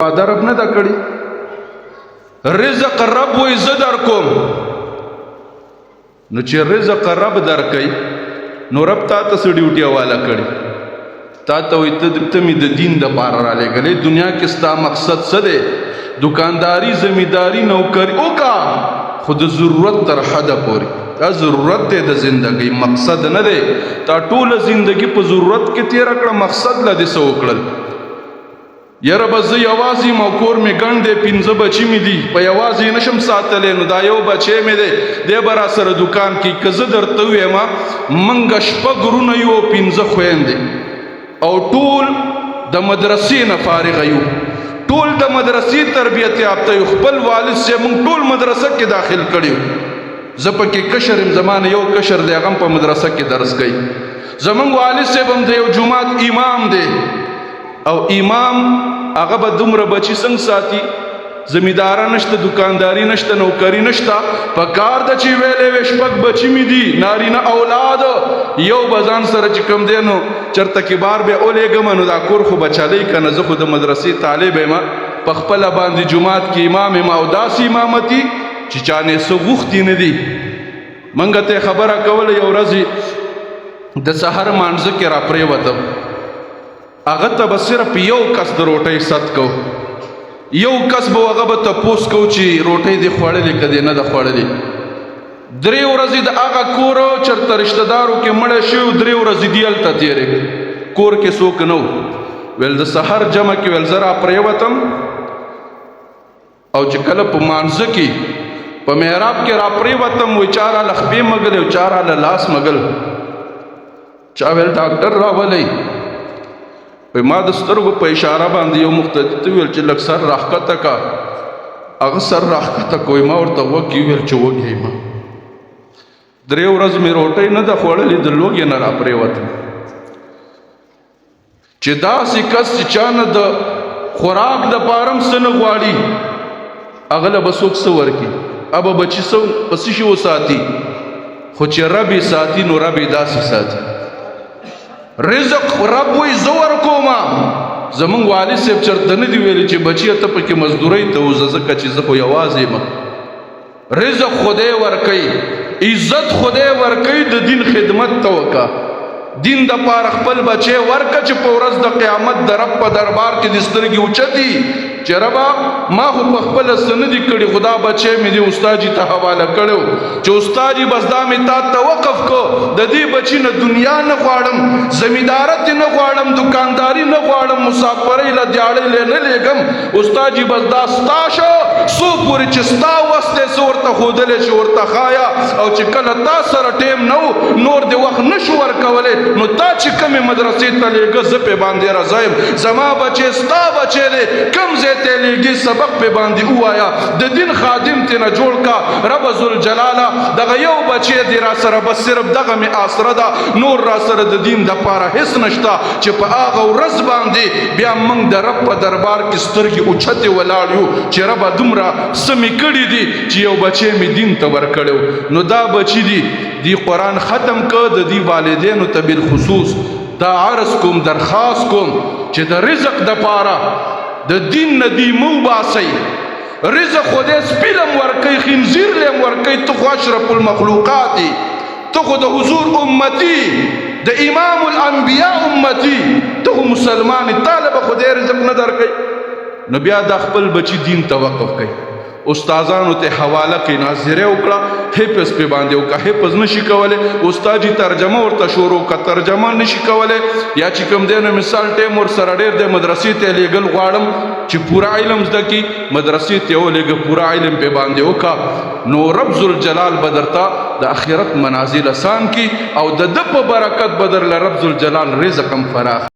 وعده رب نه دا کړي رزق رب وې زه در کوم نو چې رزق رب در کوي نو رب تا ته څه ډیوټي حواله کړي تا ته وایي ته مې د دین دپاره رالیږلی دنیا کې ستا مقصد څه دی دکانداری زمینداری نوکری وکړه خو د ضرورت تر حده پورې دا ضرورت دی د زندګۍ مقصد نه دی تا ټوله زندګي په ضرورت کې تېره کړه مقصد له دې څه وکړل یاره به زه یوازې یم او کور مې ګڼ دی 5 بچي مې دي په یوازې یې نشم ساتلی نو دا یو بچی مې دی دی به راسره دوکان کې که زه درته ووایم موږ 6 وروڼه یو او 5 خویندې او ټول د مدرسې نه فارغه یو ټول د مدرسې تربیت یافته یو خپل والد صاحب موږ ټول مدرسه کې داخل کړي زه پکې کشر یم زما نه یو کشر دی هغه هم په مدرسه کې درس کوي زموږ والد صاحب هم د یو جومات امام دی او امام هغه به دومره بچي څنګه ساتي زمینداره نشته دکانداری نشته نوکری نشته په کار ده چې ویلې وې 6 بچي مې دي نارینه اولاد یو به ځان سره چې کوم دی نو چېرته کې بار به اولېږم نو دا کور خو به چلی که نه زه خو د مدرسې طالب یم په خپله باندې جومات کې امام یم او داسې امامتي چې چا نه څه غوښتي نه دي موږ ته خبره کوله یو ورځې د سحر مانځه کې را پرېوتم هغه ته به صرف یو کس د روټۍ ست کو یو کس به هغه به تپوس کو چې روټۍ دې خوړلې که دې نه ده خوړلې 3 ورځې د هغه کور چېرته رشته دارو کې مړی شوي 3 ورځې دي هلته تېرې کور کې څوک نه و ویل د سحر جمع کې ویل زه را پرېوتم او چې کله په مانځه کې په محراب کې را پرېوتم وایي چا راله خپې مږلې او چا راله لاس مږل چا ویل ډاکټر راولئ وی ما د سترګو په اشاره باندې یو مقتدي ته ویل چې لږ سر راښکته کا هغه سر راښکته کوی ما ورته وږي ویل چې وږی یم 3 ورځې مې روټۍ نه ده خوړلې د لوږې نه را پرېوتم چې داسې کس چې چا نه د خوراک دپاره هم څه نه غواړي هغه له به څوک څه ورکړي هغه به بچي څه په څه شي وساتي خو چې رب یې ساتي نو رب یې داسې ساتي رزق رب وی زه ورکوما زمونږ والد صاحب چېرته نه دي ویلي چې بچیه ته پکې مزدورۍ ته وځه ځکه چې زه خو یوازې یم رزق خدای ورکوي عزت خدای ورکوي د دین خدمت ته وکړه دین دپاره خپل بچی ورکړه چې په ورځ د قیامت د رب په دربار کې دې سترګې اوچتي چې ربا ما خو په خپله څه نه دي کړي خو دا بچی مې دې استاجي ته حواله کړی چې استاجي بس دا مې تا ته وقف کو د دې بچي نه دنیا نه غواړم زمیندارت نه غواړم دکانداري نه غواړم مسافرۍ له دیاړۍ نه لېږم استاجي بس دا ستا شو څو پورې چې ستا وس دی څه ورته ښودلی چې ورته ښایه او چې کله تا سره ټیم نه و نور دې وخت نه شو ورکولی نو تا چې کمې مدرسې ته لېږه زه پې باندې رضا یم زما بچی ستا بچی دی کم ځای ته لېږي سبق پې باندې ووایه د دین خادم ترې نه جوړ کا رب ذوالجلاله دغه یو بچی دی را سره بس صرف دغه مې آسره ده نور را سره د دین دپاره هېڅ نشته چې په هغه ورځ باندې بیا موږ د رب په دربار کې سترګې اوچتې ولاړ یو چې ربه دومره څه مې کړي دي چې یو بچی مې دین ته ورکړی نو دا بچي دي دی قرآن ختم که د دی والدینو ته بالخصوص دا عرض کوم درخواست کوم چې د رزق دپاره د دین نه دی مو باسئ رزق خدای سپي لم ورکوي خنزیر لم ورکوي ته خو اشرف المخلوقات ته خو د حضور امتي د امام الانبیاء امتي ته خو مسلمان طالب خدای رزق نه درکوي نو بیا دا خپل بچي دین ته وقف کوي استادانو ته حواله کې ناظره وکړه حفظ په باندې وکړه حفظ نشي کوله استاد ترجمه ورته شروع کا ترجمه نشي کوله یا چې کوم دینه مثال ټیم ور سره ډېر د مدرسې ته لېګل غواړم چې پورا علم زده کی مدرسې ته ولېګ پورا علم په باندې وکړه نو رب ذوالجلال بدرتا د اخرت منازل آسان کی او د په برکت بدر ل رب ذوالجلال رزقم فراخ